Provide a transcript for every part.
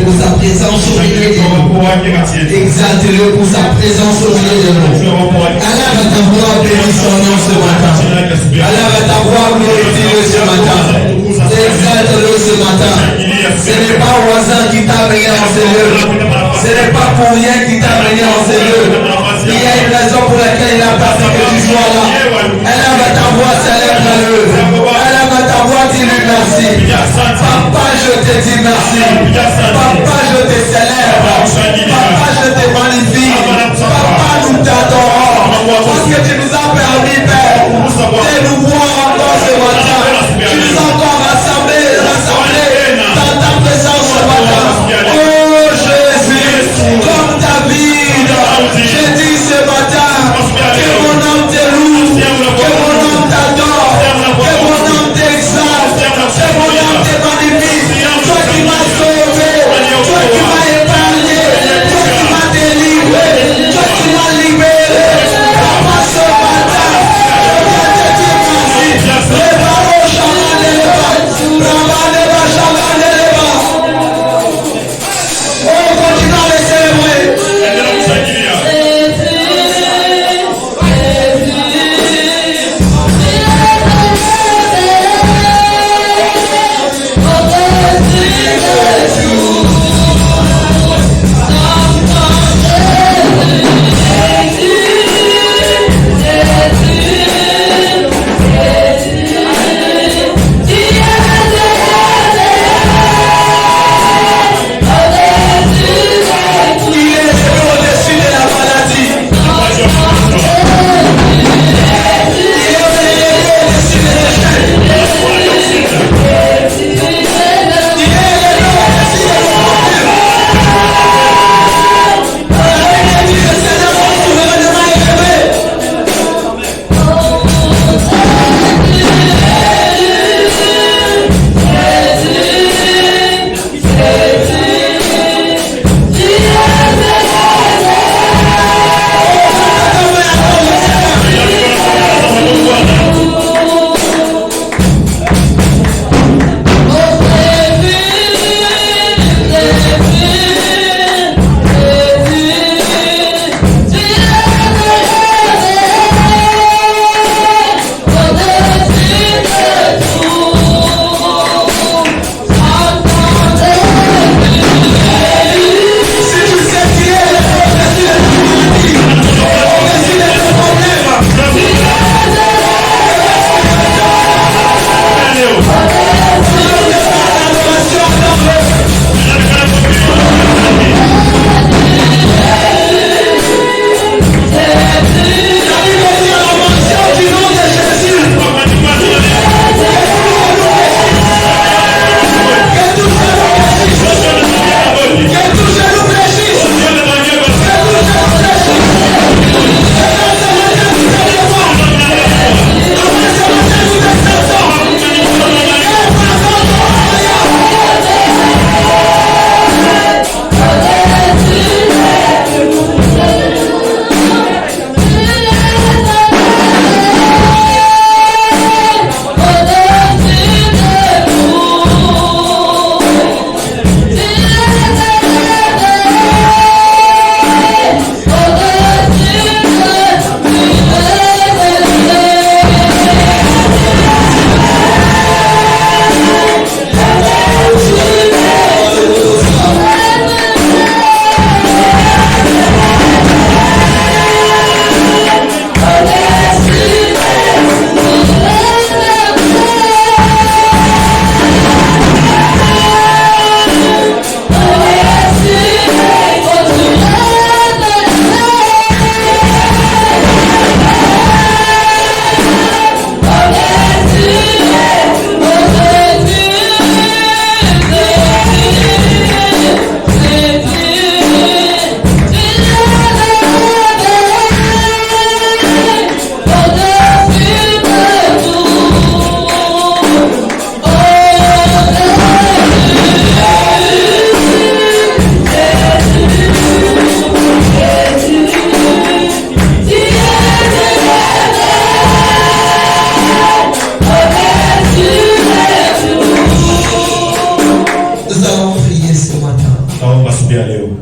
pour sa présence au milieu de nous. Exalte-le pour sa présence au milieu de nous. Allah va t'avoir béni son nom ce matin. Allah va t'avoir glorifié ce matin. Exalte-le ce matin. Ce n'est pas au hasard qui t'a amené en ces lieux. Ce n'est pas pour rien qu'il t'a amené en ces lieux. Il y a une raison pour laquelle il a passé que tu sois là. Allah va t'avoir célèbre-le. Allah va t'avoir dit merci. Papa, je te dis merci. Papa, je te célèbre. Papa, je te magnifie. Papa, nous t'adorons. Parce que tu nous as permis, Père, de nous voir encore ce matin. Tu nous as encore rassemblés dans ta présence ce matin. Oh Jésus, comme David, je dis ce matin que mon nom te loue, que mon nom t'adore, que mon nom t'exalte, que mon nom te magnifie. Toi qui m'as sauvé, toi qui m'as épargné, toi qui m'as délivré, toi qui m'as libéré. Papa, ce matin, je viens te dire merci. Les barreaux chaman et les bas, oh, continue à les célébrer.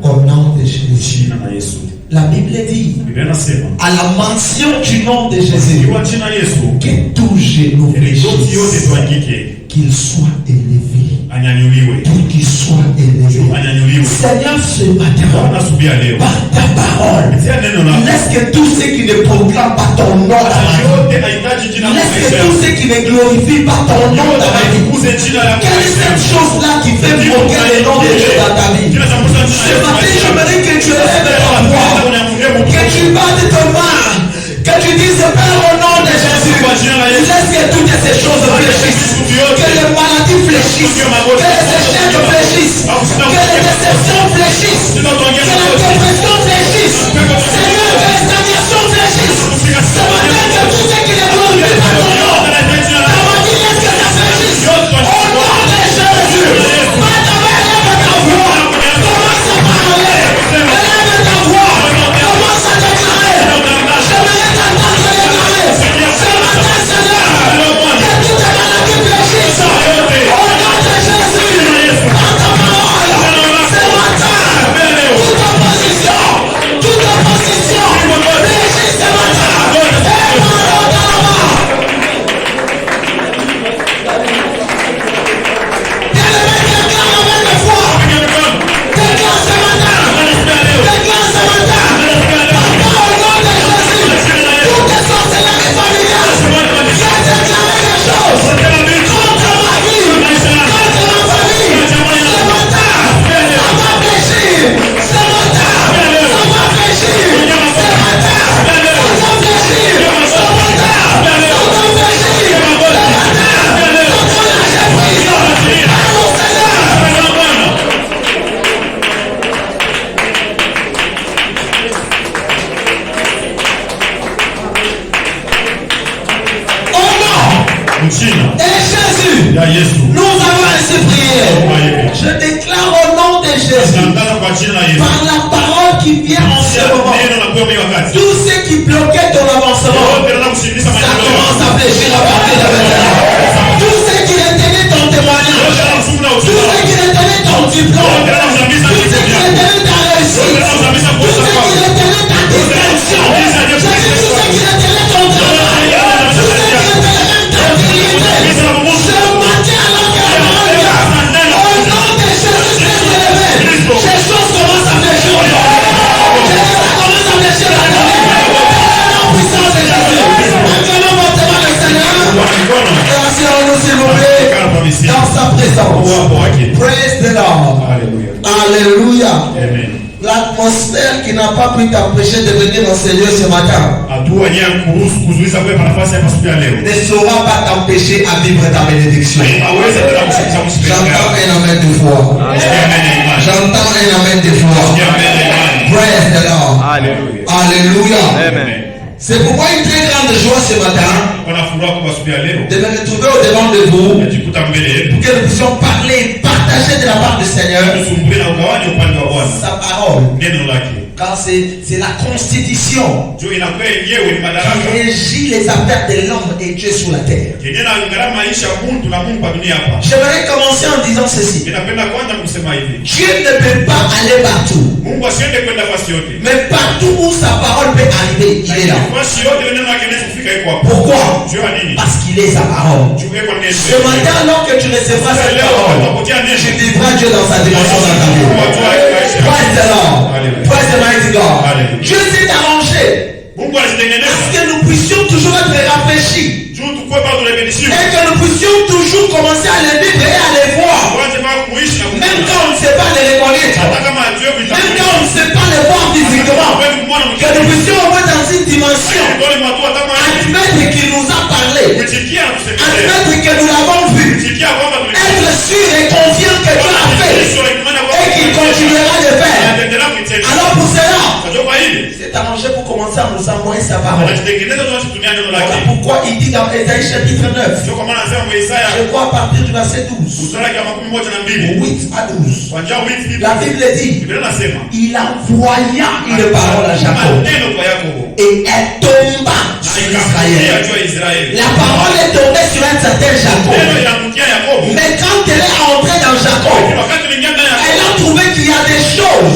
Au nom de Jésus. La Bible dit, à la mention du nom de Jésus, que tout genou fléchisse, qu'il soit élevé, pour qu'il soit élevé. Seigneur, ce matin, par ta parole, laisse que tous ceux qui ne proclament pas ton nom dans ma vie, laisse que tous ceux qui ne glorifient pas ton nom dans ma vie, quelle est cette chose-là qui fait moquer le nom de Dieu dans ta vie? Ce matin, j'aimerais que tu lèves ta voix, que tu battes ton main, que tu dises Père au nom de Jésus, laisse que toutes ces choses fléchissent, que les maladies fléchissent, que les échecs fléchissent, que les déceptions fléchissent, que la dépression fléchisse, Seigneur, que les stagnations fléchissent. Ce matin, que tout ce qui ne glorifie pas ton nom, ta magie, laisse que ça fléchisse. Au nom de Jésus, pas ta main, lève ta voix, commence à parler, lève ta voix, commence à déclarer. J'aimerais t'entendre déclarer. Ce matin, Seigneur, que toutes les maladies fléchissent. Au nom de Jésus, par ta parole, ce matin, toute opposition fléchisse ce matin. Et parole d'Allah. Bien-aimé, déclare avec la foi. Déclare ce matin. Déclare ce matin. Papa, au nom de Jésus, toutes les sorcelleries familiales, j'ai déclaré les choses contre ma vie, contre ma famille. Ce matin, ça va fléchir. Ce matin, ça va fléchir. Ce matin, ça va fléchir. Ce matin, ça va fléchir. Ce matin, ça va lâcher prise. Allons, Seigneur. Au nom et Jésus, nous avons ainsi prié. Je déclare au nom de Jésus, par la parole qui vient en ce moment, tous ceux qui bloquaient ton avancement, ça commence à fléchir à partir de maintenant. Tous ceux qui retenaient ton témoignage, tous ceux qui retenaient ton diplôme, tous ceux qui retenaient ta réussite, tous ceux qui retenaient ta distinction, tous ceux qui retenaient ton travail, tous ceux qui retenaient même ta dignité, ce matin alors que la parole vient, au nom de Jésus Christ élevé, ces choses commencent à fléchir aujourd'hui. Ça commence à fléchir aujourd'hui. La puissance de Jésus. Acclamons fortement le Seigneur. Et asseyons-nous s'il vous plaît dans sa présence. Praise the Lord. Alléluia. L'atmosphère qui n'a pas pu t'empêcher de venir enseigner ce matin ne saura pas t'empêcher à vivre ta bénédiction. J'entends un amen de foi. J'entends un amen de foi. Praise the Lord. Alléluia. C'est pourquoi une très grande joie ce matin de me retrouver au devant de vous pour que nous puissions parler, partager de la part du Seigneur sa parole. Car c'est la constitution qui régit les affaires de l'homme et Dieu sur la terre. J'aimerais commencer en disant ceci. Dieu ne peut pas aller partout. Mais partout où sa parole peut arriver, il est là. Pourquoi? Parce qu'il est sa parole. Ce matin, alors que tu recevras cette parole, tu vivras Dieu dans sa dimension dans ta vie. Praise the Lord. Praise the mighty God. Dieu s'est arrangé à ce que nous puissions toujours être rafraîchis et que nous puissions toujours commencer à les vivre et à les voir, même quand on ne sait pas les reconnaître, même quand on ne sait pas les voir physiquement, que nous puissions au moins dans une dimension admettre qu'il nous a parlé, admettre que nous l'avons vu, être sûr et confiant que Dieu l'a fait et qu'il continuera de faire. Alors pour cela, c'est arrangé pour commencer à nous envoyer sa parole. Voilà pourquoi il dit dans Ésaïe chapitre 9, je crois à partir du verset 12, 8 à 12, la Bible dit, il envoya une parole à Jacob et elle tomba sur Israël. La parole est tombée sur un certain Jacob. Mais quand elle est entrée dans Jacob, elle a trouvé qu'il y a des choses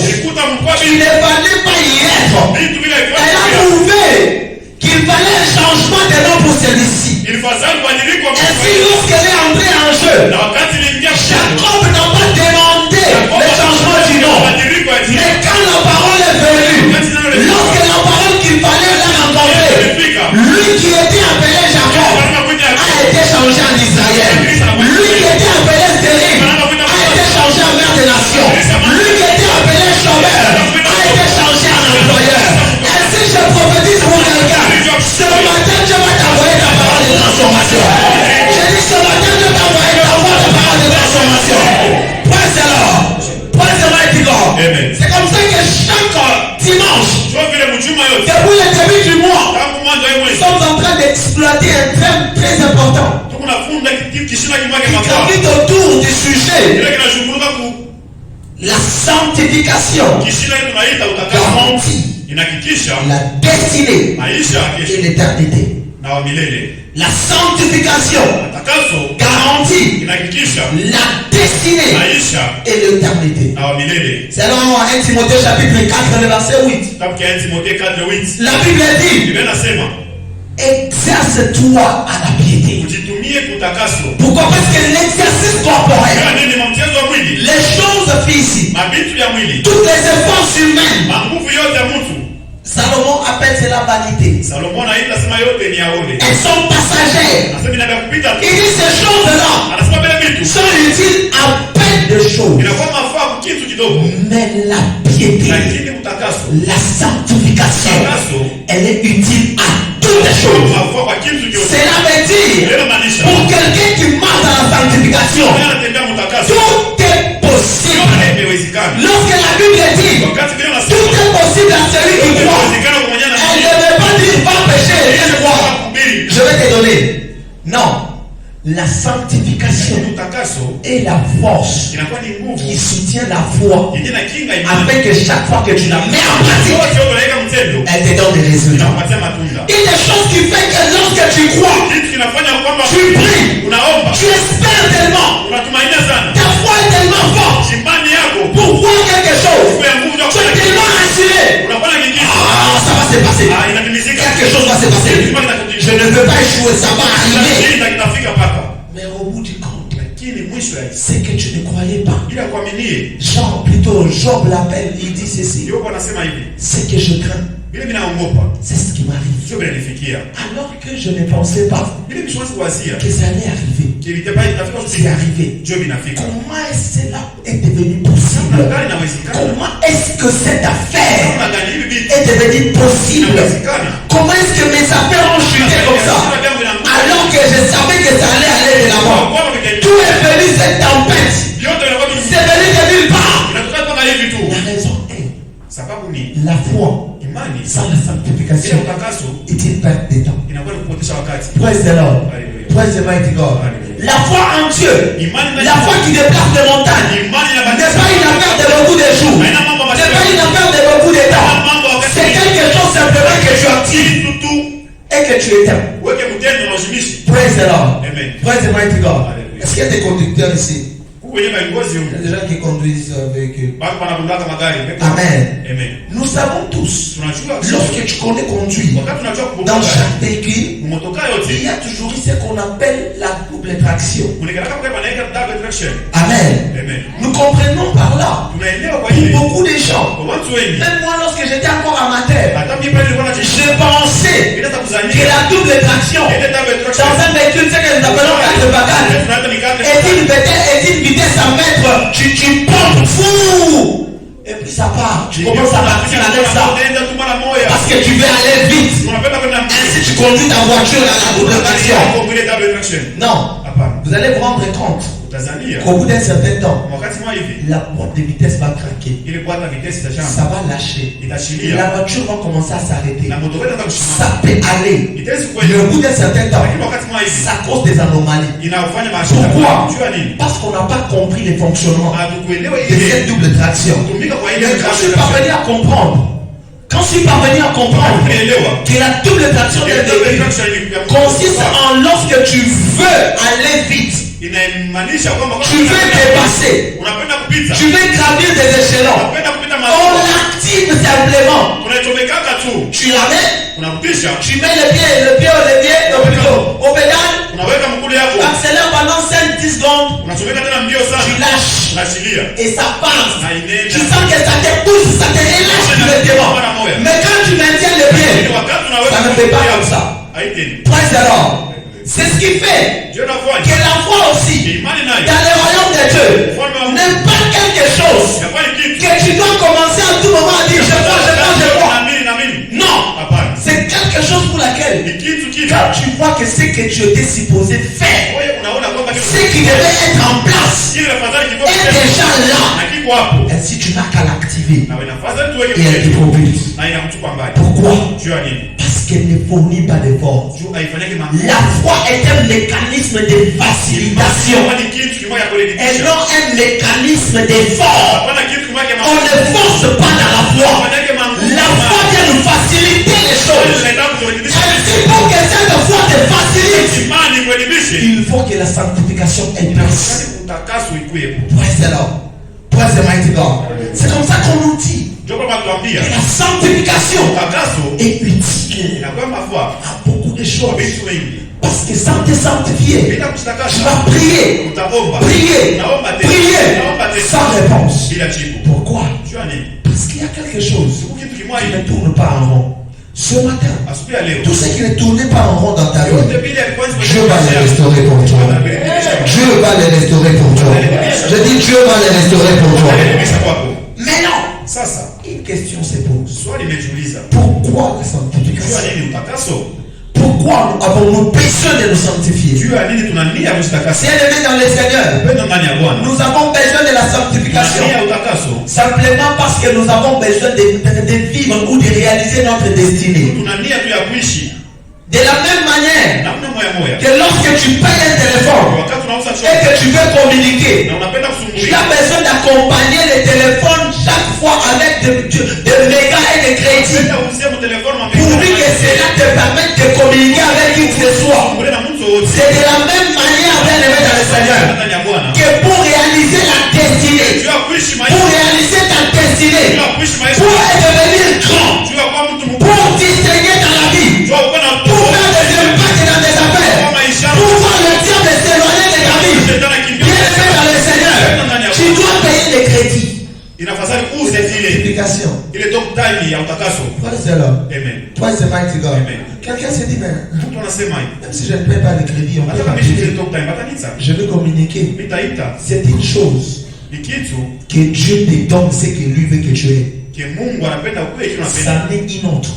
Depuis le début du mois, nous sommes en train d'exploiter un thème très important qui gravite autour du sujet la sanctification garantit la destinée et l'éternité. La sanctification garantit la destinée et l'éternité. Selon 1 Timothée chapitre 4, le verset 8. La Bible dit: exerce-toi à la piété. Pourquoi? Parce que l'exercice corporel, les choses physiques, toutes les efforts humains, Salomon appelle cela vanité. Elles sont passagères. Il dit ces choses-là sont utiles à peine de choses. Mais la piété, la sanctification, elle est utile à toutes les choses. Cela veut dire, pour quelqu'un qui marche dans la sanctification, tout est possible. Lorsque la Bible dit tout est possible à celui qui croit, elle ne veut pas dire pas pécher et rien croire. Je vais te donner. Non. La sanctification est la force qui soutient la foi, afin que chaque fois que tu la mets en pratique, elle te donne des résultats. Une des choses qui fait que lorsque tu crois, tu pries, tu espères tellement, ta foi est tellement forte pour voir quelque chose, tu es tellement assuré. Ah, ça va se passer. Quelque chose va se passer. Je ne veux pas échouer, ça va arriver. Mais au bout du compte, c'est que tu ne croyais pas. Job l'appelle, il dit ceci: c'est que je crains. C'est ce qui m'arrive. Alors que je ne pensais pas que ça allait arriver. C'est arrivé. Comment est-ce que cela est devenu possible? Comment est-ce que cette affaire est devenue possible? Comment est-ce que mes affaires ont chuté comme ça? Alors que je savais que ça allait aller de l'avant. D'où est venue cette tempête? C'est venu de nulle part. La raison est la foi sans la sanctification est une perte de temps. Praise the Lord. Praise the mighty God. La foi en Dieu, la foi qui déplace les montagnes, n'est pas une affaire de beaucoup de jours, n'est pas une affaire de beaucoup de temps. C'est quelque chose simplement que tu actives et que tu éteins. Praise the Lord. Praise the mighty God. Est-ce qu'il y a des conducteurs ici? Il y a des gens qui conduisent avec eux. Amen. Nous savons tous, lorsque tu connais conduire, dans chaque véhicule, il y a toujours ce qu'on appelle la double traction. Amen. Nous comprenons par là, pour beaucoup de gens, même moi lorsque j'étais encore amateur, je pensais que la double traction dans un véhicule, c'est que nous appelons 4x4, est une vitesse à mettre, tu pompes fou. Et puis ça part, tu commences à partir avec ça. Parce que tu veux aller vite. Ainsi tu conduis ta voiture dans la double traction. Non, vous allez vous rendre compte qu'au bout d'un certain temps, la boîte de vitesse va craquer. Ça va lâcher. Et la voiture va commencer à s'arrêter. Ça peut aller. Mais au bout d'un certain temps, ça cause des anomalies. Pourquoi? Parce qu'on n'a pas compris les fonctionnements de cette double traction. Mais quand je suis parvenu à comprendre, que la double traction d'un véhicule consiste en lorsque tu veux aller vite, tu veux dépasser, tu veux gravir des échelons, on l'active simplement. Tu la mets, tu mets le pied au pédale, accélère pendant 5-10 secondes, tu lâches et ça passe. Tu sens que ça te pousse, ça te relâche directement. Mais quand tu maintiens le pied, ça ne fait pas comme ça. Praise the Lord. C'est ce qui fait que la foi aussi, dans le royaume de Dieu, n'est pas quelque chose que tu dois commencer à tout moment à dire je crois. Non, c'est quelque chose pour laquelle, quand tu vois que ce que tu étais supposé faire, ce qui devait être en place, est déjà là. Ainsi tu tu n'as qu'à l'activer et elle te propulse. Pourquoi? Parce qu'elle ne fournit pas d'effort. La foi est un mécanisme de facilitation et non un mécanisme d'effort. On ne force pas dans la foi. La foi vient nous faciliter les choses. Et pour que cette foi te facilite, il faut que la sanctification ait place. Praise the Lord. Praise the mighty God. C'est comme ça qu'on nous dit. La sanctification est utile à beaucoup de choses. Parce que sans te sanctifier, tu vas prier, sans réponse. Pourquoi? Parce qu'il y a quelque chose qui ne tourne pas en rond. Ce matin, tout ce qui ne tournait pas en rond dans ta vie, Dieu va les restaurer pour toi. Dieu va les restaurer pour toi. Je dis Dieu va les restaurer pour toi. Mais non, une question se pose. Pourquoi la sanctification? Pourquoi avons-nous besoin de nous sanctifier? Si elle est dans le Seigneur, nous avons besoin de la sanctification. Simplement parce que nous avons besoin de vivre ou de réaliser notre destinée. De la même manière que lorsque tu payes un téléphone et que tu veux communiquer, tu as besoin d'accompagner le téléphone chaque fois avec de mégas et de crédits pourvu que cela te permette de communiquer avec qui que ce soit. C'est de la même manière, bien aimé dans le Seigneur, que pour réaliser la destinée, pour réaliser ta destinée, pour devenir grand, pour distinguer dans la vie, pour faire des impacts dans tes affaires, pour voir le diable s'éloigner de ta vie, bien aimé dans le Seigneur, tu dois payer les crédits. Sanctification. Praise the Lord. Praise the mighty God. Quelqu'un s'est dit, même si je ne paie pas les crédits, je veux communiquer. C'est une chose que Dieu te donne ce que lui veut que tu aies. Ça n'est une autre.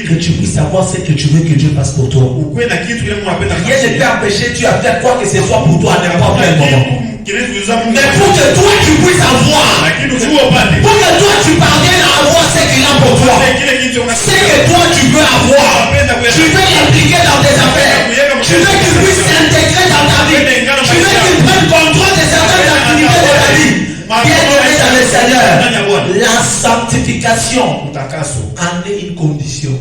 Que tu puisses savoir ce que tu veux que Dieu fasse pour toi. Rien ne peut empêcher Dieu à faire quoi que ce soit pour toi à n'importe quel moment. Mais pour que toi tu puisses avoir, pour que toi tu parviennes à avoir ce qu'il a pour toi, ce que toi tu veux avoir, tu veux l'appliquer dans tes affaires, tu veux qu'il puisse s'intégrer dans ta vie, tu veux qu'il prenne contrôle de certaines activités de ta vie. Bien aimé dans le Seigneur, la sanctification en est une condition.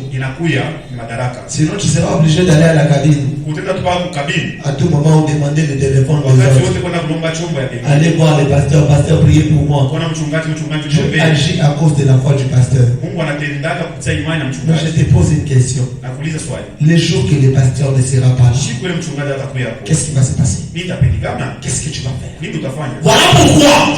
Sinon tu seras obligé d'aller à la cabine. À tout moment où demander le téléphone aux autres. Allez voir le pasteur, pasteur, priez pour moi. Je agis à cause de la foi du pasteur. Mais je te pose une question. Les jours que le pasteur ne sera pas là, qu'est-ce qui va se passer? Qu'est-ce que tu vas faire? Voilà pourquoi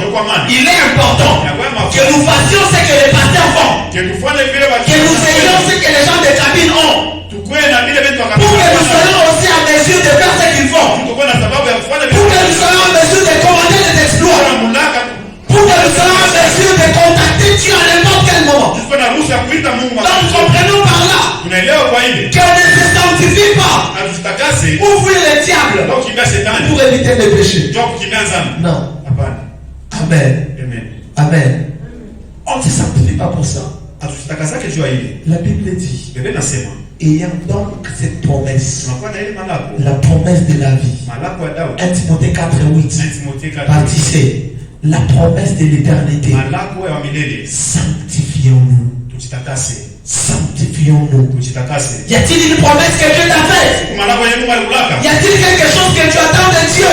il est important que nous fassions ce que les pasteurs font, que nous ayons ce que les gens de cabine ont, pour que nous soyons aussi en mesure de faire ce qu'ils font, pour que nous soyons en mesure de commander des exploits, pour que nous soyons en mesure de contacter Dieu à n'importe quel moment. Donc comprenons par là qu'on ne se sanctifie pas pour fuir le diable, pour éviter le péché. Non. Amen. Amen. On ne se sanctifie pas pour ça. La Bible dit, ayant donc cette promesse, la promesse de la vie, 1 Timothée 4:8, partie C, la promesse de l'éternité, sanctifions-nous. Sanctifions-nous. Y a-t-il une promesse que Dieu t'a faite? Y a-t-il quelque chose que tu attends de Dieu?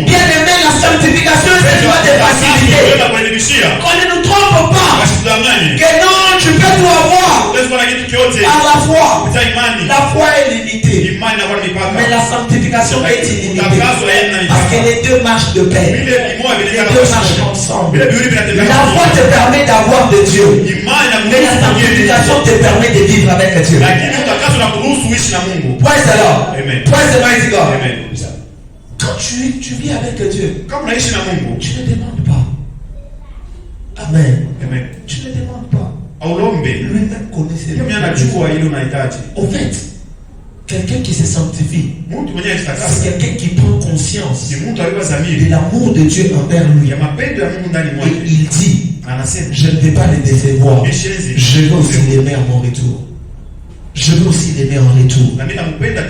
Bien aimé, la sanctification, c'est toi de faciliter. Qu'on ne nous trompe pas. Que non, tu peux tout avoir par la foi. La foi est limitée, mais la sanctification est illimitée. Parce que les deux marchent de pair. Les deux marchent ensemble. La foi te permet d'avoir de Dieu, mais la sanctification te permet de vivre avec Dieu. Praise the Lord. Praise the mighty God. Quand tu vis avec Dieu, tu ne demandes pas. Amen. Tu ne demandes pas. Lui-même connaît ses besoins. Au fait, Quelqu'un qui se sanctifie, c'est quelqu'un qui prend conscience de l'amour de Dieu envers lui. Et il dit, je ne vais pas les décevoir, je veux aussi l'aimer à mon retour. Je veux aussi l'aimer en retour.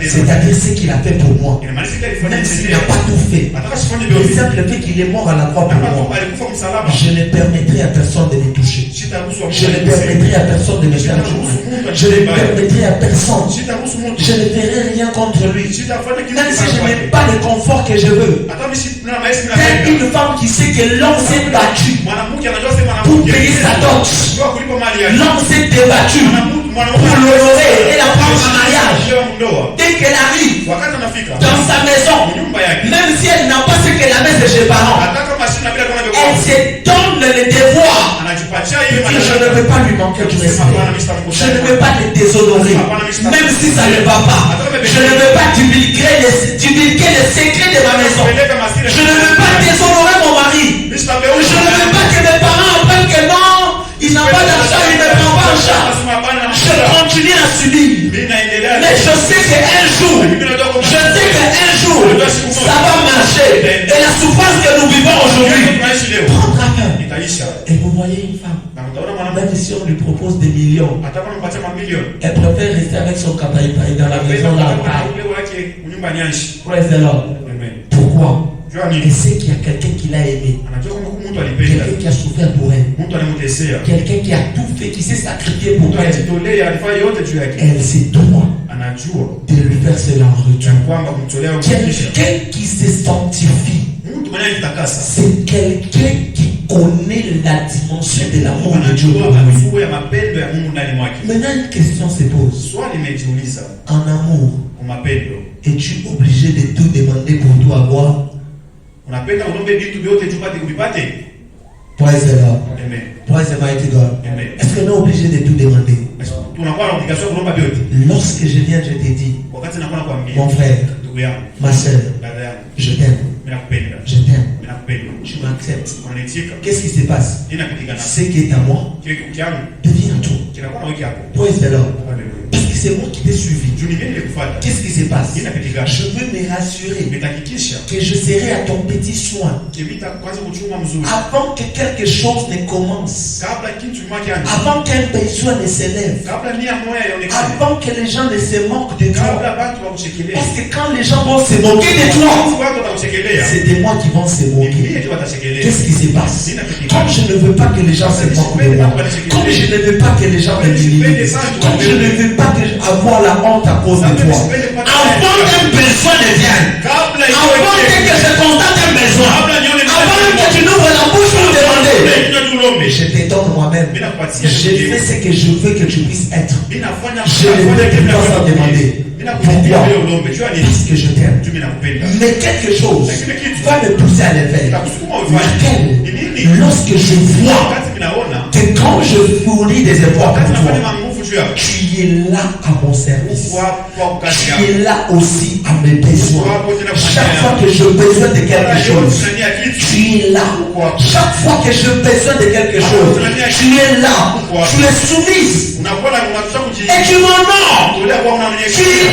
C'est-à-dire ce qu'il a fait pour moi. Même s'il n'a pas tout fait. Le simple fait qu'il est mort à la croix pour moi. Je ne permettrai à personne de me toucher. Je ne permettrai à personne de me faire du mal. Je ne permettrai à personne. Je ne ferai rien contre lui. Même si je n'ai pas le confort que je veux. Telle une femme qui sait que l'homme s'est battu pour payer sa dot. L'homme s'est débattu pour l'honorer et la prendre en mariage. Dès qu'elle arrive dans sa maison, même si elle n'a pas ce qu'elle avait de ses parents, elle se donne le devoir de dire je ne veux pas lui manquer du respect. Je ne veux pas le déshonorer, même si ça ne va pas. Je ne veux pas divulguer les secrets de ma maison. Je ne veux pas déshonorer mon mari. Je ne veux pas que mes parents apprennent que non, il n'a pas d'argent, il ne prend pas en charge. Je continue à subir. Mais je sais qu'un jour, ça va marcher. Et la souffrance que nous vivons aujourd'hui prendra fin. Et vous voyez une femme, même si on lui propose des millions, elle préfère rester avec son capaïpaï dans la maison là. Praise the Lord. Pourquoi? Elle sait qu'il y a quelqu'un qui l'a aimé. Quelqu'un qui a souffert pour elle. Quelqu'un qui a tout fait, qui s'est sacrifié pour elle. Elle se doit de lui faire cela en retour. Quelqu'un qui se sanctifie, c'est quelqu'un qui connaît la dimension de l'amour de Dieu pour lui. Maintenant, une question se pose. En amour, es-tu obligé de tout demander pour tout avoir? Praise the Lord. Praise the mighty God. Est-ce que nous sommes obligés de tout demander? Lorsque je viens, je te dis, mon frère, ma soeur, je t'aime. Je t'aime. Tu m'acceptes. Qu'est-ce qui se passe? Ce qui est à moi devient à toi. Praise the Lord. Parce que c'est moi qui t'ai suivi. Qu'est-ce qui se passe? Je veux me rassurer que je serai à ton petit soin avant que quelque chose ne commence, avant qu'un besoin ne s'élève, avant que les gens ne se moquent de toi. Parce que quand les gens vont se moquer de toi, c'est de moi qui vont se moquer. Qu'est-ce qui se passe? Comme je ne veux pas que les gens se moquent de moi, comme je ne veux pas que les gens me l'humilient, comme je ne veux pas avoir la honte à cause de toi, avant qu'un besoin ne vienne, avant que je constate un besoin, avant que tu n'ouvres la bouche pour demander, je te donne moi-même. Je fais ce que je veux que tu puisses être. Je ne veux que tu passes à demander. Pourquoi? Parce que je t'aime. Mais quelque chose va me pousser à l'éveil. Laquelle? Lorsque je vois que quand je fournis des efforts pour toi, tu es là à mon service. Tu es là aussi à mes besoins. Chaque fois que j'ai besoin de quelque chose, tu es là. Chaque fois que j'ai besoin de quelque chose, tu es là. Tu es soumise. Et tu m'honores.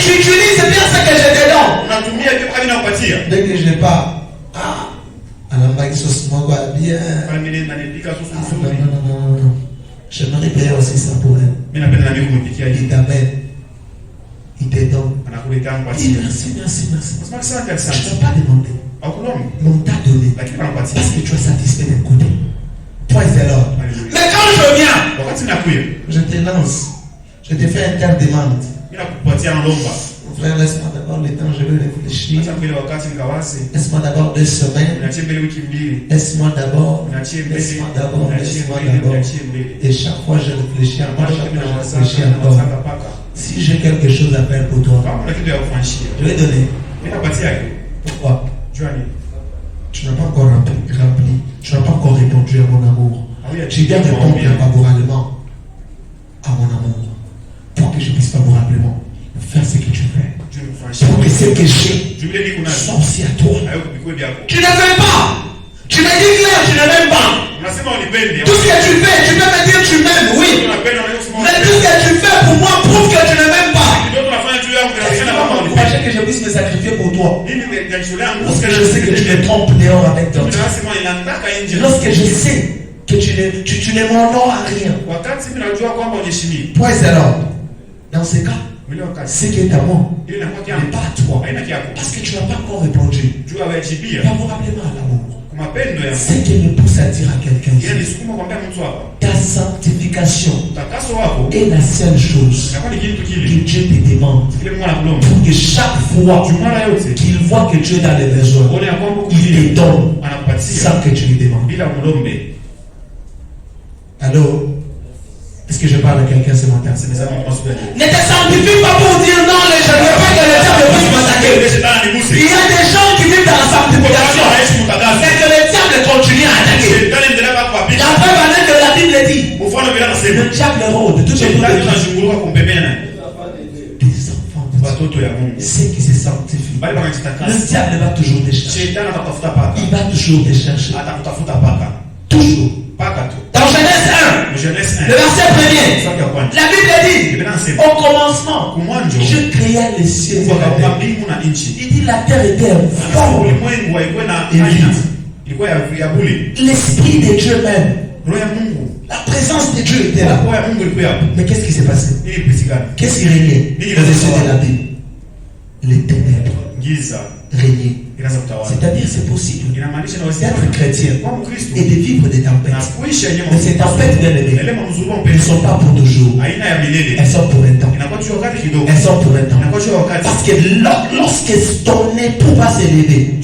Tu utilises bien ce que je te donne. Dès que je n'ai pas, bien. Non. J'aimerais payer aussi ça pour elle. Il t'amène. Il te donne. Il dit merci. Je ne t'ai pas demandé. On t'a donné. Parce que tu es satisfait d'écouter. Praise the Lord. Mais quand je viens, je te lance. Je te fais interdemande. Frère, laisse-moi d'abord le temps, je vais réfléchir. Laisse-moi d'abord 2 semaines. Laisse-moi d'abord. Et chaque fois je réfléchis encore, je réfléchis encore. Si j'ai quelque chose à faire pour toi, je vais donner. Pourquoi? Tu n'as pas encore rempli. Tu n'as pas encore répondu à mon amour. Tu viens répondre favorablement à mon amour. Pour que je puisse favorablement faire ce que tu fais. Pour que ce que j'ai soit aussi à toi. Tu ne fais pas. Tu me dis clair, tu ne m'aimes pas. Tout ce que tu fais, tu peux me dire tu m'aimes, oui. Mais tout ce que tu fais pour moi prouve que tu ne m'aimes pas. je puisse me sacrifier pour toi. Lorsque je sais que tu me trompes dehors avec ton Dieu. Lorsque je sais que tu ne m'honores à rien. Point zéro. Dans ce cas, ce qui est à moi n'est pas à toi. Parce que tu n'as pas encore répondu. Favorablement à l'amour. Ce qui me pousse à dire à quelqu'un, ta sanctification est la seule chose que Dieu te demande. Pour que chaque fois qu'il voit que Dieu est dans les besoins, il te donne sans que tu lui demandes. Allô? Est-ce que je parle à quelqu'un ce matin? Ne te sanctifie pas pour dire non, je ne veux pas que le diable puisse m'attaquer. Il y a des gens qui vivent dans la sanctification, mais que le diable continue à attaquer. La preuve en est que la Bible dit, le diable rôde tout autour de des enfants, ceux qui se sanctifient. Le diable va toujours te chercher. Il va toujours te chercher. Toujours. Dans Genèse 1, le verset 1er, la Bible dit, au commencement, je créa les cieux et la terre. Il dit la terre était forme et vide. L'Esprit de Dieu même, la présence de Dieu était là. Mais qu'est-ce qui s'est passé? Qu'est-ce qui régnait au-dessus de la Bible? Les ténèbres régnaient. C'est-à-dire c'est possible d'être chrétien et de vivre des tempêtes. Mais ces tempêtes, bien aimées, elles ne sont pas pour toujours. Elles sont pour un temps. Elles sont pour un temps. Parce que lorsque ton époux va s'élever,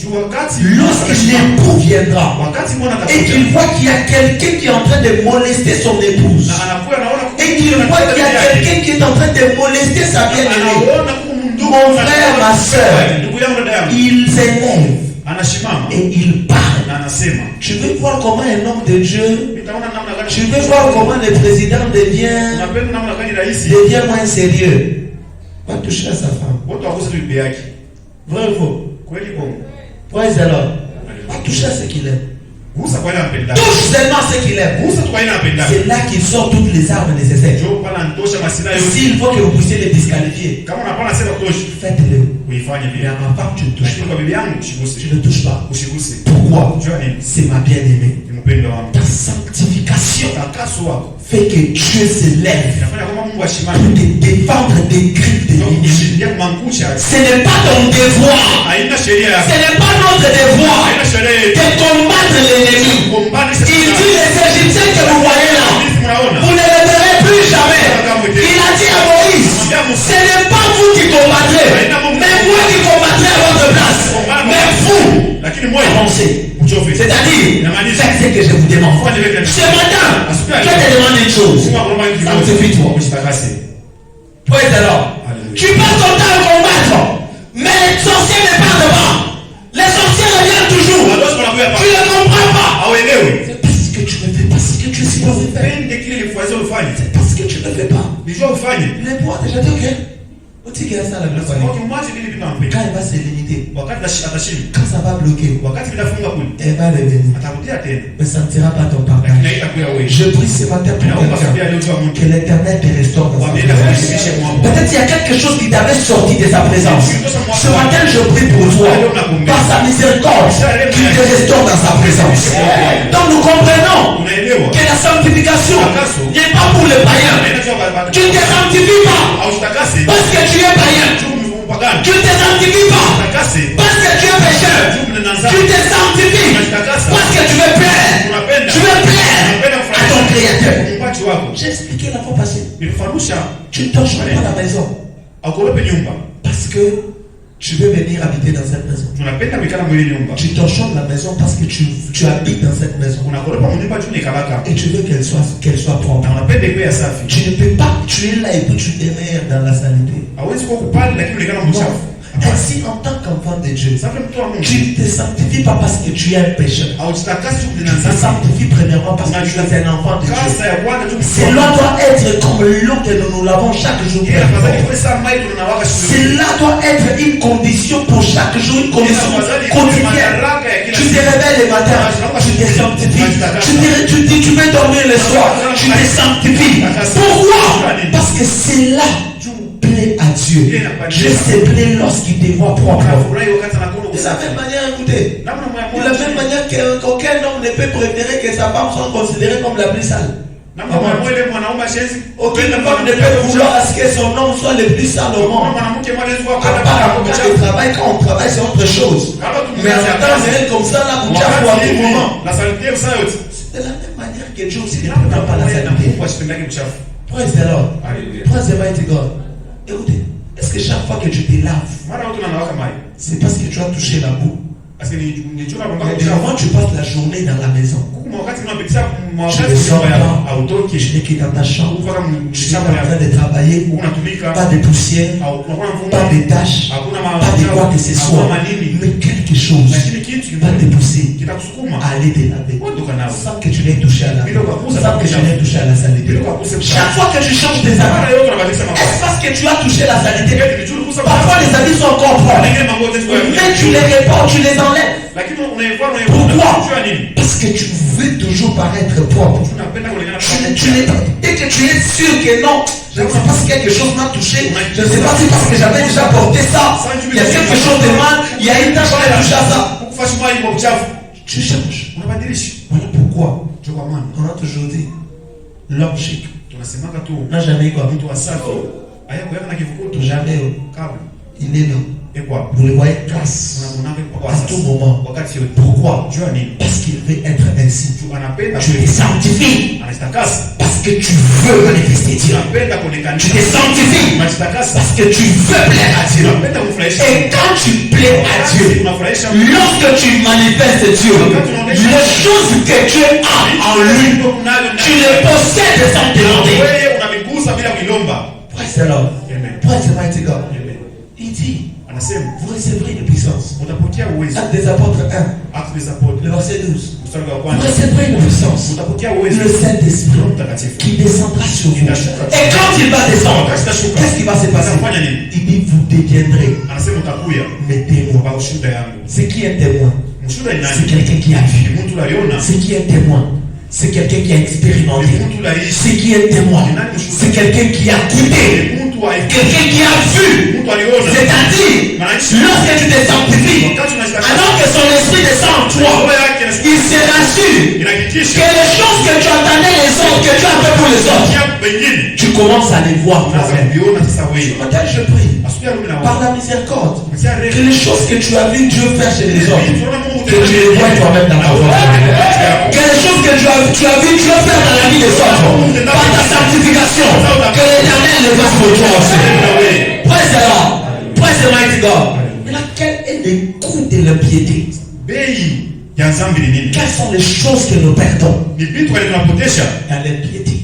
lorsque l'époux viendra et qu'il voit qu'il y a quelqu'un qui est en train de molester son épouse, et qu'il voit qu'il y a quelqu'un qui est en train de molester sa bien-aimée, mon frère, ma soeur, il s'élève et il parle. Tu veux voir comment un homme de Dieu, tu veux voir comment le président devient moins sérieux. Va toucher à sa femme. Vrai ou faux? Praise alors. Va toucher à ce qu'il aime. Touche seulement ce qu'il aime. C'est là qu'il sort toutes les armes nécessaires. S'il faut que vous puissiez les disqualifier, faites-le. Mais à ma femme, tu ne touches pas. Tu ne touches pas. Pourquoi? C'est ma bien-aimée. Ta sanctification fait que Dieu se lève pour te défendre des griffes de l'ennemi. Ce n'est pas ton devoir. Ce n'est pas notre devoir de combattre l'ennemi. Il dit les Égyptiens que vous voyez là, vous ne les verrez plus jamais. Il a dit à Moïse, ce n'est pas vous qui combattrez, mais moi qui combattrai à votre place. Mais vous, avancez. C'est-à-dire, faites ce que je vous demande. Ce matin, je te demande une chose. Sanctifie-toi. Oui, alors. Tu passes ton temps à combattre, mais les sorciers ne partent pas. Les sorciers reviennent toujours. Tu ne comprends pas. C'est parce que tu ne fais pas ce que tu es supposé faire. C'est parce que tu ne fais pas. Les bois déjà dit ok. Quand il va se limiter, quand ça va bloquer, elle va revenir. Mais ça ne sera pas ton partage. Je prie ce matin pour quelqu'un que l'Éternel te restaure dans sa présence. Peut-être il y a quelque chose qui t'avait sorti de sa présence. Ce matin je prie pour toi, par sa miséricorde, qu'il te restaure dans sa présence. Donc nous comprenons que la sanctification n'est pas pour les païens. Tu ne te sanctifies pas parce que tu es païen. Tu ne te sanctifies pas parce que tu es pécheur. Tu te sanctifies parce que tu veux plaire. Tu veux plaire à ton Créateur. J'ai expliqué la fois passée. Tu ne torches pas la maison parce que tu veux venir habiter dans cette maison. Tu t'enchants la maison parce que tu habites dans cette maison. Et tu veux qu'elle soit propre. Tu ne peux pas, tu es là et puis tu demeures dans la saleté. Ainsi, en tant qu'enfant de Dieu, tu ne te sanctifies pas parce que tu es un pécheur. Tu te sanctifies premièrement parce que tu es un enfant de Dieu. Cela doit être comme l'eau que nous lavons chaque jour. Cela doit être une condition pour chaque jour, une condition quotidienne. Tu te réveilles le matin, tu te sanctifies. Tu peux dormir le soir, tu te sanctifies. Pourquoi? Parce que c'est là plaît à Dieu. Dieu se plaît lorsqu'il te voit propre. De la même manière, écoutez, de la même manière qu'aucun homme ne peut préférer que sa femme soit considérée comme la plus sale. Aucune femme ne peut vouloir à ce que son homme soit le plus sale au monde. Quand on travaille, c'est autre chose. Mais en temps réel comme ça, là, vous à tout moment. C'est de la même manière que Dieu aussi ne prend pas la saleté. Praise the Lord. Praise the mighty God. Écoutez, est-ce que chaque fois que tu te laves, c'est parce que tu as touché la boue? Avant, tu passes la journée dans la maison. Tu ne sors pas, tu n'es que dans ta chambre, tu es en train de travailler, pas de poussière, pas de tâches, pas de quoi que ce soit, mais quelque chose va te pousser à aller te laver sans que tu n'aies touché à la sans que tu n'aies touché à la saleté. Chaque fois que tu changes tes habits, est-ce parce que tu as touché la saleté? Parfois les habits sont encore propres, mais tu les répares, tu les enlèves. Pourquoi? Parce que tu veux toujours paraître propre. Dès que tu es sûr que non, je ne sais pas si quelque chose m'a touché, je ne sais pas si parce que j'avais déjà porté ça, il y a quelque chose de mal, il y a une tâche qui a touché à ça. Tu changes. Voilà pourquoi on a toujours dit l'homme chic n'a jamais quoi. Jamais. Il est là. Vous le voyez classe à tout moment. Pourquoi? Parce qu'il veut être ainsi. Tu te sanctifies parce que tu veux manifester Dieu. Tu te sanctifies parce que tu veux plaire à Dieu. Et quand tu plais à Dieu, lorsque tu manifestes Dieu, les choses que Dieu a en lui, tu les possèdes sans te demander. Praise the Lord. Praise the mighty God. Il dit, vous recevrez une puissance. Actes des apôtres 1, le verset 12. Vous recevrez une puissance. Le Saint-Esprit qui descendra sur vous. Et quand il va descendre, qu'est-ce qui va se passer? Il dit, vous deviendrez mes témoins. C'est qui est témoin? C'est quelqu'un qui a vu. C'est qui est témoin? C'est quelqu'un qui a expérimenté. C'est qui est témoin? C'est quelqu'un qui a goûté. Quelqu'un qui a vu. C'est-à-dire, lorsque tu te sanctifies, alors que son esprit descend en toi, il se rassure que les choses que tu attendais les autres, que tu as fait pour les autres, tu commences à les voir toi-même. Ce matin, je prie par la miséricorde que les choses que tu as vu Dieu faire chez les autres, que tu les vois toi-même dans ta vie. Que les choses que tu as vu Dieu faire dans la vie des autres, par ta sanctification, que l'Éternel le fasse pour toi aussi. Praise the Lord. Praise the mighty God. Mais quel est le coût de l'impiété? Quelles sont les choses que nous perdons dans l'impiété?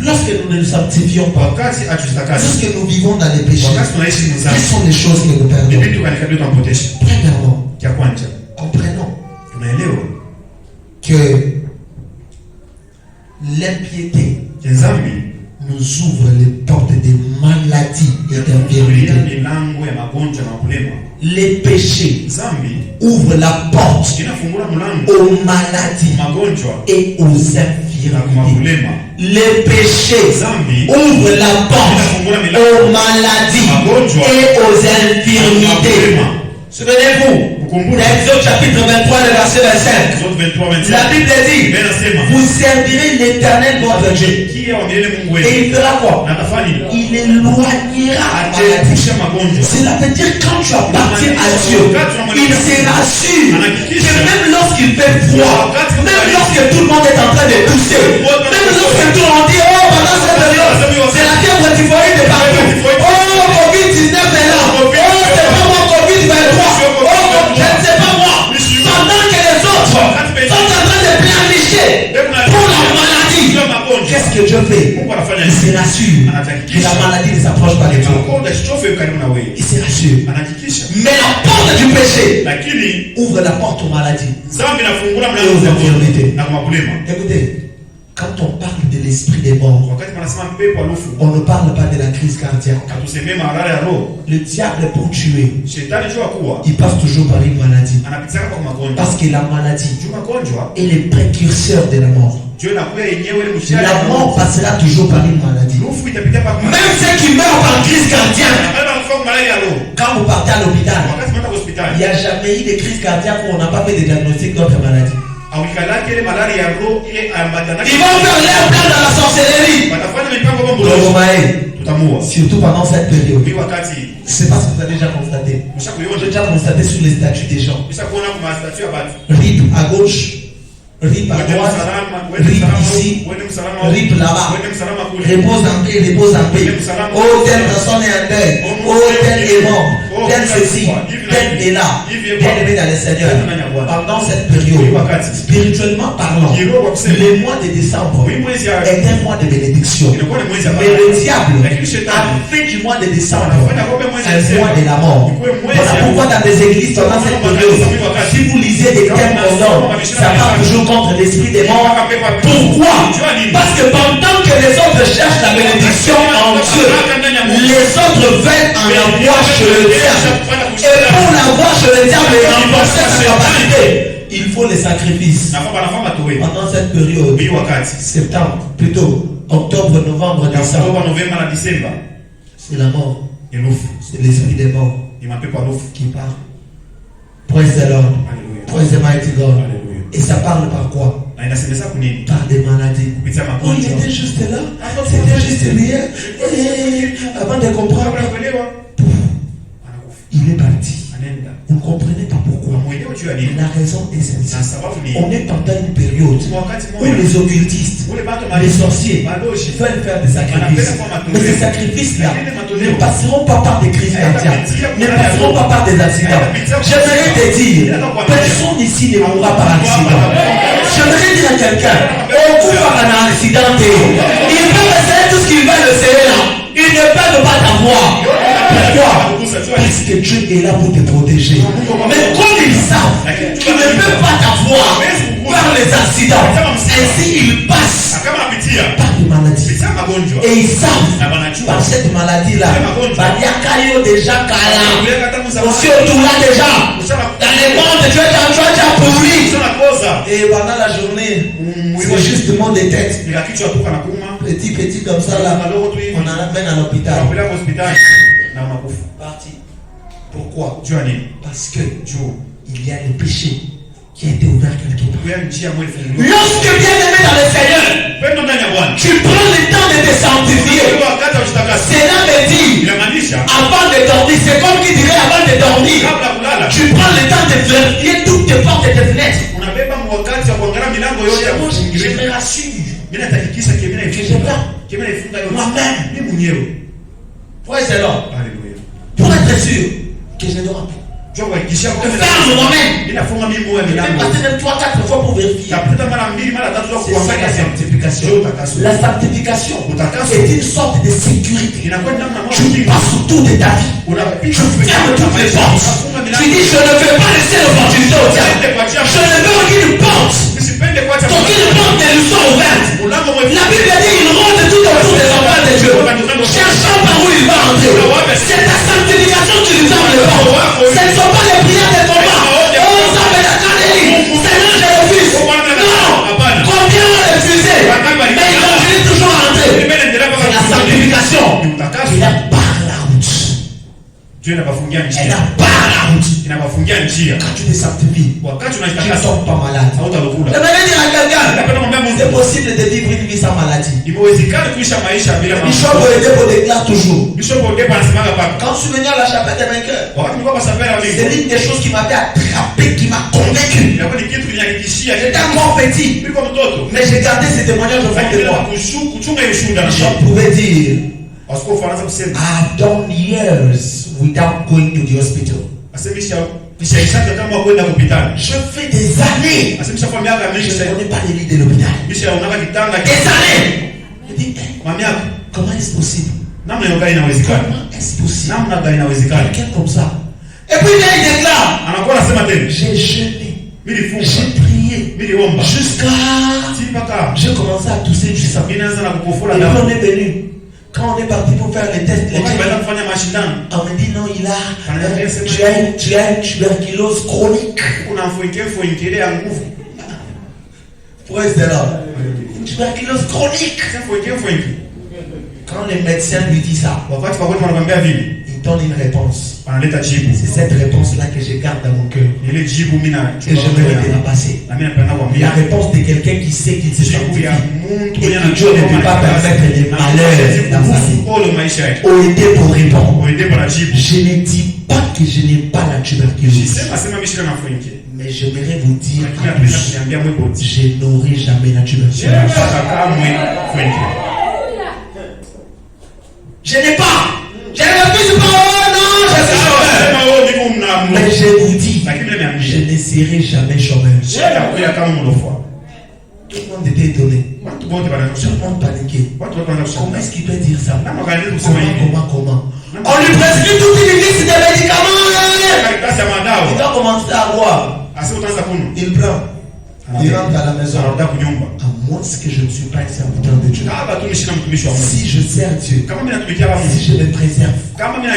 Lorsque nous ne nous sanctifions pas, lorsque nous vivons dans les péchés, quelles sont les choses que nous perdons? Premièrement, comprenons que l'impiété nous ouvre les portes des maladies et d'infirmités. Les péchés ouvrent la porte aux maladies et aux infirmités. Les péchés ouvrent la porte aux maladies et aux infirmités. Souvenez-vous, Exode chapitre 23, le verset 25. La Bible dit, vous servirez l'Éternel votre Dieu. Et il fera quoi? Il éloignera la maladie. Cela veut dire quand tu appartiens à Dieu, il se rassure que même lorsqu'il fait froid, même lorsque tout le monde est en train de tousser, même lorsque tout le monde dit, oh, pendant cette période, c'est la fièvre typhoïde de partout. Oh, Covid-19 est là. Oh, c'est pas moi, Covid-23. Je ne sais pas moi, pendant que les autres sont en train de planifier pour la maladie, qu'est-ce que Dieu fait? Il se rassure que la maladie ne s'approche pas de toi. Il se rassure. Mais la porte du péché ouvre la porte aux maladies et aux infirmités. Écoutez, quand on parle de l'esprit des morts, on ne parle pas de la crise cardiaque. Le diable, pour tuer, il passe toujours par une maladie. Parce que la maladie est le précurseur de la mort. La mort passera toujours par une maladie. Même ceux qui meurent par crise cardiaque. Quand vous partez à l'hôpital, il n'y a jamais eu de crise cardiaque où on n'a pas fait de diagnostic d'autres maladies. Ils vont faire leur plan dans la sorcellerie. Surtout pendant cette période. C'est pas ce que vous avez déjà constaté. J'ai déjà constaté sur les statuts des gens. RIP à gauche, RIP à droite, RIP ici, RIP là-bas. Repose en paix, repose en paix. Oh, telle personne est en deuil. Oh, tel est mort. Tel ceci, tel est là. Bien aimé dans le Seigneur. Pendant cette période, spirituellement parlant, le mois de décembre est un mois de bénédiction. Mais le diable a fait du mois de décembre un mois de la mort. Voilà pourquoi dans les églises, pendant cette période, si vous lisez des thèmes au nord, ça va toujours contre l'esprit des morts. Pourquoi? Parce que pendant que les autres cherchent la bénédiction en Dieu, les autres veulent en avoir chez le diable. Et pour l'avoir chez le diable et renforcer sa capacité, il faut les sacrifices. Pendant cette période, septembre, plutôt octobre, novembre, décembre, c'est la mort. C'est l'esprit des morts qui parle. Praise the Lord. Praise the mighty God. Et ça parle par quoi? Par des maladies. Oh, il était juste là. C'était juste hier. Avant de comprendre, il est parti. Vous ne comprenez pas pourquoi. La raison est celle-ci. On est pendant une période où les occultistes, les sorciers veulent faire des sacrifices. Mais ces sacrifices-là ne passeront pas par des crises cardiaques, ne passeront pas par des accidents. J'aimerais te dire, personne ici ne mourra par accident. J'aimerais dire à quelqu'un, on court par un accident. Il peut essayer tout ce qu'il va essayer là. Il ne peut pas t'avoir. Pourquoi? Parce que Dieu est là pour te protéger. Mais comme ils savent qu'ils ne peuvent pas t'avoir par les accidents, ainsi ils passent par des maladies. Et ils savent par cette maladie-là, Badiakayo déjà Kala, aussi autour là déjà, dans les mondes, Dieu t'a pourri. Et pendant la journée, c'est justement des têtes. Petit comme ça là, on en amène à l'hôpital. Parti. Pourquoi? Parce que il y a le péché qui a été ouvert quelque part. Lorsque bien aimé dans le Seigneur, tu prends le temps de te sanctifier. Cela veut dire, avant de dormir, c'est comme qui dirait avant de dormir, tu prends le temps de vérifier toutes tes portes et tes fenêtres. Je me rassure. Que j'ai pas moi-même. Praise the Lord. Pour être sûr que je ne dois pas. Je ferme moi-même. Je vais passer même 3-4 fois pour vérifier. C'est ça la sanctification. La sanctification est une sorte de sécurité. Tu passes autour de ta vie. Tu fermes toutes les portes. Tu dis je ne veux pas laisser l'opportunité au diable. Je ne veux aucune porte. Aucune porte ne lui soit ouverte. La Bible dit il rentre tout autour des enfants de Dieu. Cherchant par où il va entrer. C'est ta sanctification qui lui ferme les portes. Ce ne sont pas les prières de combat. Oh, ça me l'a canné. Seigneur, je refuse. Non. Combien ont refusé? Mais il continue toujours à entrer. C'est la sanctification. Il a barre la route. Elle a barre la route. Quand tu te sanctifies, tu ne tombes pas malade. Je vais dire à quelqu'un, c'est possible de vivre une vie sans maladie. Bishop Oyedepo déclare toujours. Quand je suis venu à la chapelle des vainqueurs, c'est l'une des choses qui m'avait attrapé, qui m'a convaincu. J'étais encore petit, mais j'ai gardé ces témoignages au fond de moi. Bishop pouvait dire, I've done years without going to the hospital. Je fais des années. Je ne connais pas les lits de l'hôpital. Des années. Je dis, comment est-ce possible? Comment est-ce possible? Quelqu'un comme ça. Et puis là, il déclare, j'ai jeûné, j'ai prié jusqu'à... J'ai commencé à tousser du sang. Et puis on est venu. Quand on est parti pour faire les tests, on me dit non, il a tu as une tuberculose chronique. Praise the Lord. une tuberculose chronique. Quand les médecins lui disent ça, il donne une réponse. C'est cette réponse-là que je garde dans mon cœur. Et j'aimerais te la passer. La réponse de quelqu'un qui sait qu'il se sanctifie. Et que Dieu ne peut pas permettre les malheurs dans sa vie. Oïdé pour répondre. Je ne dis pas que je n'ai pas la tuberculose. Mais j'aimerais vous dire à tous, je n'aurai jamais la tuberculose. Je n'ai pas. Je ne refuse pas. Oh non, je suis chômeur. Mais je vous dis, je ne serai jamais chômeur. Tout le monde était étonné. Tout le monde paniqué. Comment est-ce qu'il peut dire ça? Comment? On lui prescrit toute une liste de médicaments. Il doit commencer à boire. Il prend. Il rentre à la maison. À moins que je ne suis pas un serviteur de Dieu. Si je sers Dieu, si je me préserve,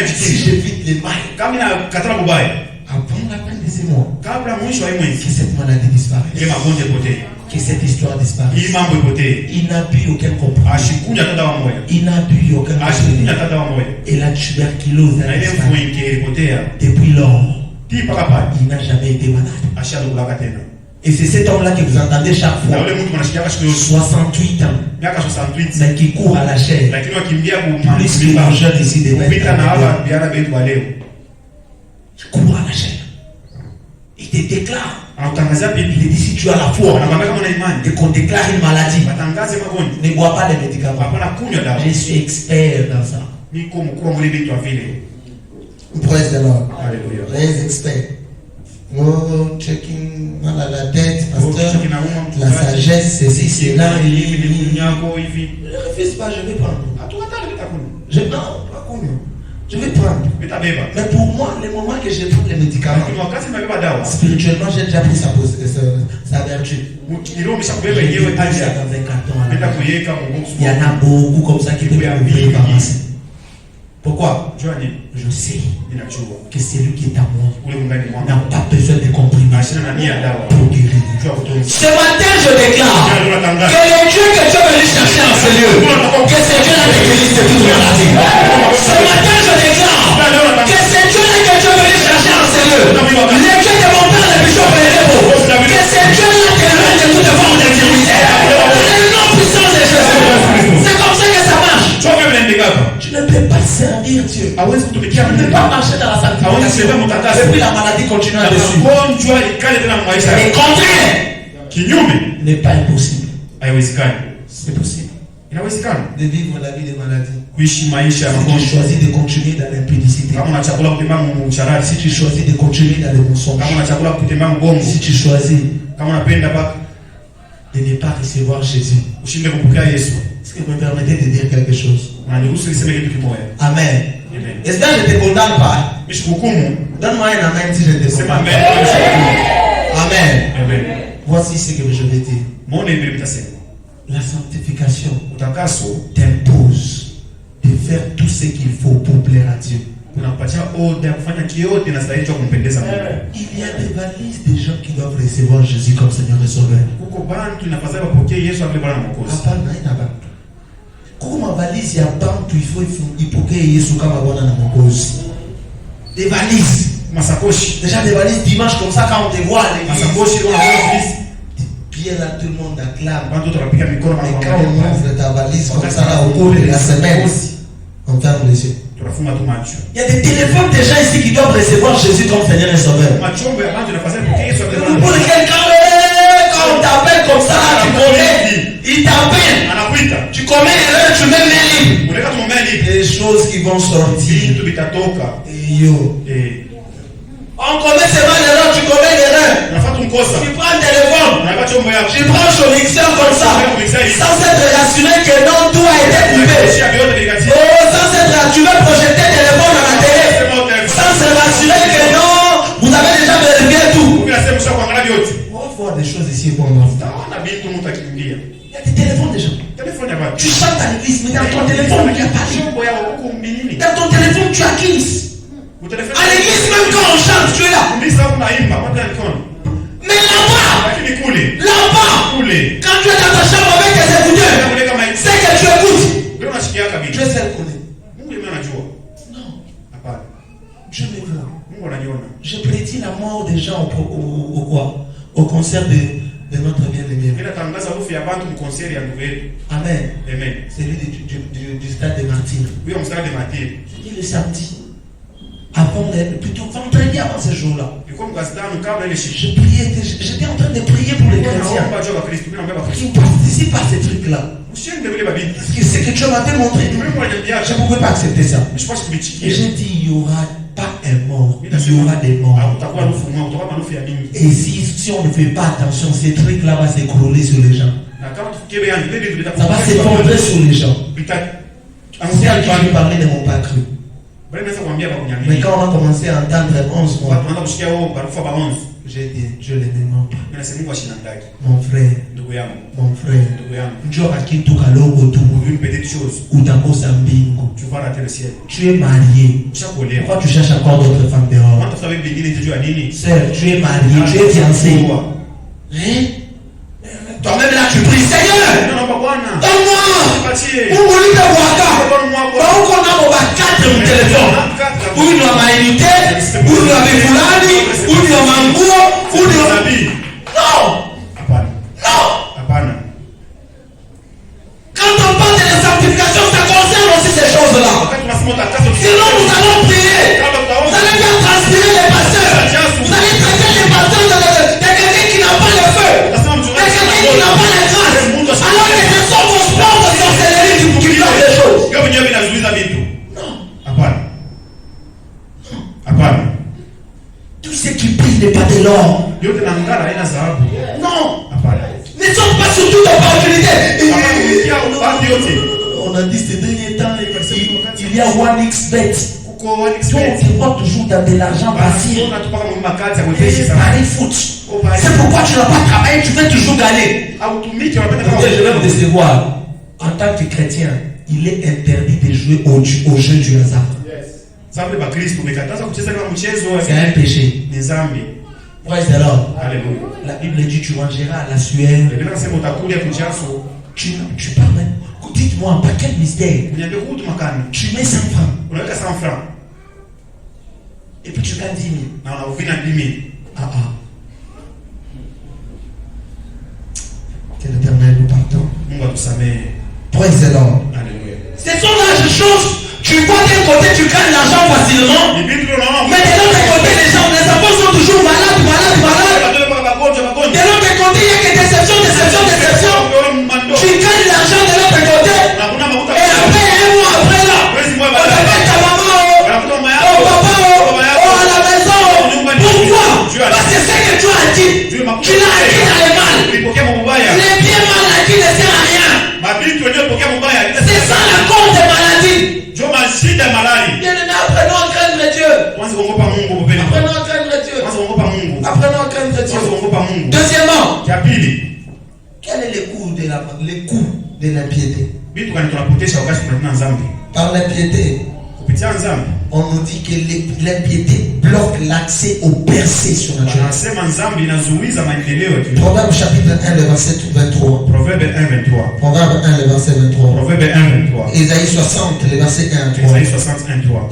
si j'évite les mal, avant la fin de ces mois, que cette maladie disparaisse, que cette histoire disparaisse. Il n'a plus aucun compromis. Il n'a plus aucun compromis. Et la tuberculose a disparu. Depuis lors, il n'a jamais été malade. Et c'est cet homme-là que vous entendez chaque fois. 68 ans. Mais qui court à la chair. Plus que les jeunes ici de mettre. Il court à la chair. Il te déclare. Il te dit si tu as la foi et qu'on déclare une maladie, ne bois pas les médicaments. Je suis expert dans ça. Praise the Lord. Les experts. Oh, checking mal à la tête, pasteur, la sagesse, ceci, cela, ne refuse pas, je vais prendre. Je vais prendre. Mais pour moi, le moment que je prends les médicaments, spirituellement, j'ai déjà pris sa vertu. J'ai mis ça dans un carton. Il y en a beaucoup comme ça qui peuvent ouvrir par masse. Pourquoi? Je sais que celui qui est à moi n'a pas besoin de comprimés pour guérir. Ce matin, je déclare que le Dieu que tu es venu chercher en ce lieu, que c'est Dieu-là qui guérit de toute maladie. Ce matin, je déclare que c'est Dieu-là que tu es venu chercher en ce lieu. Le Dieu de mon père, le bishop Pélébo, que c'est Dieu-là qui règne de toute forme d'infirmité. Le nom puissant de Jésus. C'est comme ça que ça marche. Tu ne peux pas servir Dieu. Tu ne peux pas marcher dans la sanctification. Et puis la maladie continue à dessus. Le contraire n'est pas impossible. C'est possible de vivre la vie de maladie. Si tu choisis de continuer dans l'impudicité, si tu choisis de continuer dans le mensonge, si tu choisis de ne pas recevoir Jésus, est-ce que vous me permettez de dire quelque chose? Amen. Est-ce que je ne te condamne pas? Donne-moi un amen si je te condamne. Amen. Voici ce que je vais dire. La sanctification t'impose de faire tout ce qu'il faut pour plaire à Dieu. Il y a des valises de gens qui doivent recevoir Jésus comme Seigneur et Sauveur. Comment valise ya bantu il faut ipokee Yesu kama Bwana na Mwokozi. Des valises. Déjà des valises dimanche comme ça quand on te voit les bien là tout le monde acclame. Et quand on ouvre ta valise comme ça là au cours de la semaine, on ferme les yeux. Il y a des téléphones de gens ici qui doivent recevoir Jésus comme Seigneur et Sauveur. Pour quelqu'un, quand on t'appelle comme ça, tu connais, il t'appelle. Tu commets l'erreur, tu mets main libre. Des choses qui vont sortir. Et yo. On commet seulement l'erreur, tu commets l'erreur. Tu prends le téléphone, tu prends son mixeur comme ça, sans être rassuré que non, tout a été prouvé. Oh, sans être, tu veux projeter le téléphone à la télé, sans se rassurer que non, vous avez déjà vérifié tout. On va voir des choses ici pour moi. Il y a des téléphones déjà. Tu chantes à l'église, mais dans ton téléphone, il n'y a pas de. Dans ton téléphone, tu as Kings. À l'église, même quand on chante, tu es là. Mais là-bas, quand tu es dans ta chambre avec tes au concert de notre bien-aimé. Amen. C'est lui du stade de Martyrs. Oui, on stade de Martyrs. C'était le samedi. Avant, plutôt vendredi avant ce jour-là. Je priais, j'étais en train de prier pour les chrétiens qui participent à ces trucs-là. Parce que ce que tu m'avais montré, je ne pouvais pas accepter ça. Et j'ai dit, il n'y aura pas un mort, il y aura des morts. Et si on ne fait pas attention, ces trucs-là vont s'écrouler sur les gens. Ça va s'effondrer sur les gens. C'est à qui je parlais ne m'ont pas cru. Mais quand on a commencé à entendre 11 mois, j'ai dit, je ne les ment pas. Mon frère, Dieu a quitté tout à l'eau autour. Ou dans Mozambique. Tu es marié. Pourquoi tu cherches encore d'autres femmes dehors? Sœur, tu es marié, tu es fiancé. Hein? Toi-même là, tu pries, Seigneur, donne-moi. Mon téléphone. Ou il doit m'inviter, ou il doit me foulani, ou il doit m'envoyer, ou il doit... Non! Quand on parle de la sanctification, ça concerne aussi ces choses-là. Sinon, nous allons prier. Vous allez bien transpirer les pasteurs. Vous allez traiter les pasteurs de quelqu'un qui n'a pas le feu. De quelqu'un qui n'a pas la grâce. Alors que ce sont vos sports de sorcellerie qui font des choses. Tout ce qui brille n'est pas de l'or. Non. Ne saute pas sur toute opportunité. On a dit ces derniers temps, il y a OneXBet. Tu vois toujours dans de l'argent facile. Paris foot. C'est pourquoi tu n'as pas travaillé, tu veux toujours gagner. Je vais vous décevoir. En tant que chrétien, il est interdit de jouer au jeu du hasard. C'est un péché. Praise the Lord. La Bible dit tu mangeras à la sueur. Tu parles. Dites-moi, par quel mystère? Tu mets 100 francs. Et puis tu gagnes 10 000. Que l'Éternel nous pardonne. Praise the Lord. Ce sont là des choses. Tu vois d'un côté, tu gagnes l'argent facilement. Mais de l'autre côté, les apôtres sont toujours malades. De l'autre côté, il n'y a que déception. Tu gagnes l'argent de l'autre côté. Et après, un mois après là, on t'appelle ta maman, papa, à la maison. Pourquoi? Parce que c'est que tu as dit. Tu l'as acquis dans les mal. Les biens mal acquis ne servent à rien. C'est ça la cause des maladies. Bien-aimés, apprenons à craindre Dieu. Apprenons à craindre Dieu. Deuxièmement, quel est le coût de l'impiété? Par l'impiété, on nous dit que l'impiété bloque l'accès au percé surnaturel. Proverbe chapitre 1, le verset 23. Proverbe 1, le verset 23. Ésaïe 60, le verset 1.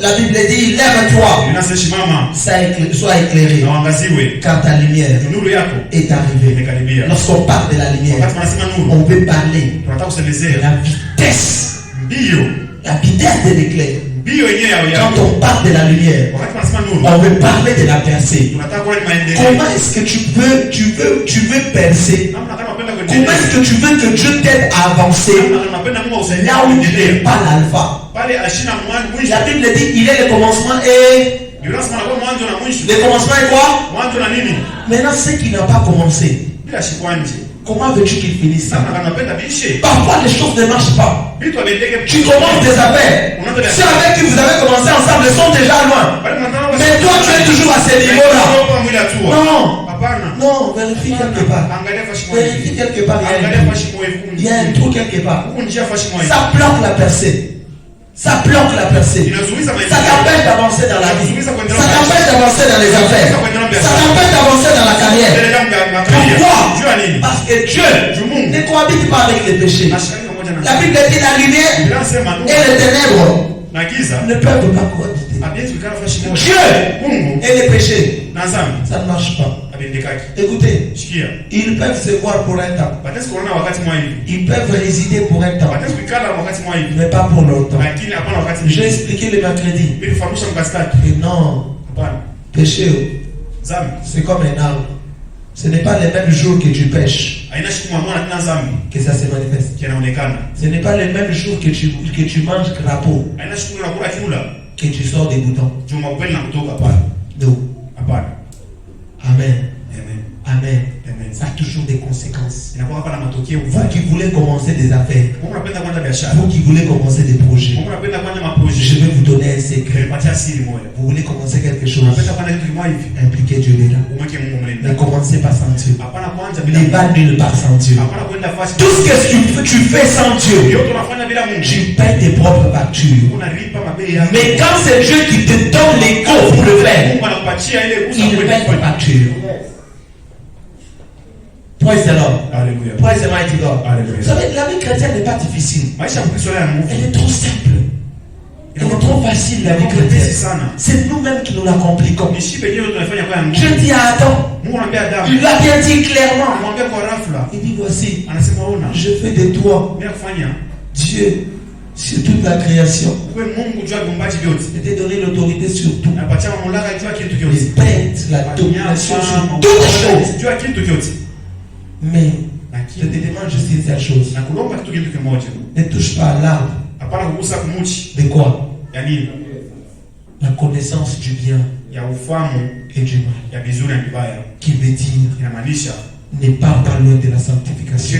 La Bible dit, lève-toi, sois éclairé, car ta lumière est arrivée. Lorsqu'on parle de la lumière, on peut parler de la vitesse. La vitesse de l'éclair. Quand on parle de la lumière, on veut parler de la percée. Comment est-ce que tu veux percer? Comment est-ce que tu veux que Dieu t'aide à avancer là où tu n'es pas l'alpha? La Bible dit il est le commencement et... Le commencement est quoi? Maintenant, ce qui n'a pas commencé, comment veux-tu qu'il finisse ça? Parfois les choses ne marchent pas. Tu commences des affaires. Ceux avec qui vous avez commencé ensemble sont déjà loin. Mais toi tu es toujours à ce niveau-là. Non, vérifie quelque part. Vérifie quelque part. Il y a un trou quelque part. Ça bloque la percée. Ça bloque la percée. Ça t'empêche d'avancer dans la vie. Ça t'empêche d'avancer dans les affaires. Ça t'empêche d'avancer dans la carrière. Pourquoi? Parce que Dieu ne cohabite pas avec les péchés. La Bible dit la lumière et les ténèbres ne peuvent pas cohabiter. Dieu et les péchés, ça ne marche pas. Écoutez, ils peuvent se voir pour un temps. Ils peuvent résider pour un temps, mais pas pour longtemps. J'ai expliqué le mercredi. Et non, péché, c'est comme un arbre. Ce n'est pas les mêmes jours que tu pêches que ça se manifeste. Ce n'est pas les mêmes jours que tu manges crapaud que tu sors des boutons. Non. Amen. Amen. Ça a toujours des conséquences. Vous qui voulez commencer des affaires, vous qui voulez commencer des projets, je vais vous donner un secret. Vous voulez commencer quelque chose, impliquez Dieu dedans. Ne commencez pas sans Dieu. Ne va nulle part sans Dieu. Tout ce que tu fais sans Dieu, tu payes tes propres factures. Mais quand c'est Dieu qui te donne les go pour le faire, il paye tes factures. Praise the Lord. Alléluia. Praise the mighty God. Alléluia. Vous savez, la vie chrétienne n'est pas difficile. Elle est trop simple. Elle est trop facile, la vie chrétienne. C'est nous-mêmes qui nous la compliquons. Je dis à Adam, il l'a bien dit clairement. Il dit voici, je fais de toi Dieu sur toute la création. Je t'ai donné l'autorité sur tout. Les bêtes, la domination sur toutes choses. Mais je te demande juste une seule chose. Ne touche pas à l'arbre. De quoi? La connaissance du bien et du mal. Qui veut dire ne pars pas loin de la sanctification.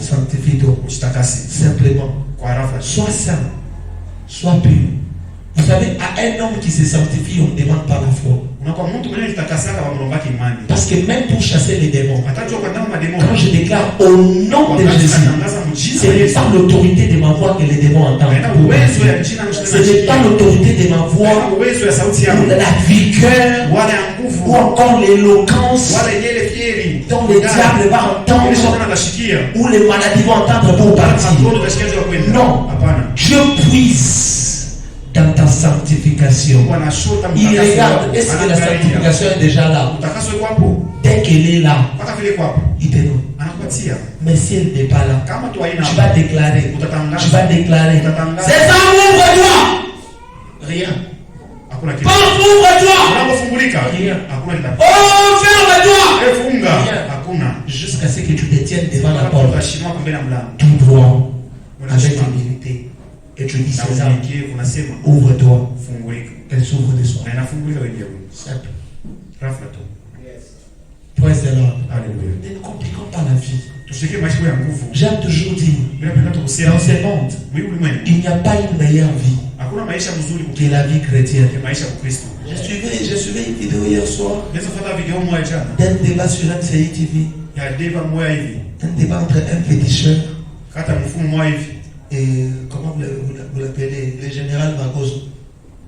Sanctifie-toi. Simplement. Sois saint. Sois pur. Vous savez, à un homme qui se sanctifie, on ne demande pas la foi. Parce que même pour chasser les démons, quand je déclare au nom de Jésus, ce n'est pas l'autorité de ma voix que les démons entendent. Ce n'est pas l'autorité de ma voix ou la vigueur ou encore l'éloquence dont le diable va entendre ou les maladies vont entendre pour partir. Non, Dieu puise dans ta sanctification. Il regarde, est-ce que la sanctification est déjà là? Dès qu'elle est là, il te donne. Mais si elle n'est pas là, tu vas déclarer. Tu vas déclarer. C'est ça, ouvre-toi! Rien. Porte, ouvre-toi! Rien. Oh, ferme-toi! Rien. Jusqu'à ce que tu te tiennes devant la porte. Tout droit. Avec humilité. Et tu dis César, ouvre-toi. Elle s'ouvre de soi. Simple. Praise the Lord. Ne nous compliquons pas la vie. J'aime toujours dire, dans ce monde, il n'y a pas une meilleure vie que la vie chrétienne. Je suivais une vidéo hier soir d'un débat sur MCI TV. Un débat entre un féticheur et comment vous l'appelez, le général Magozo.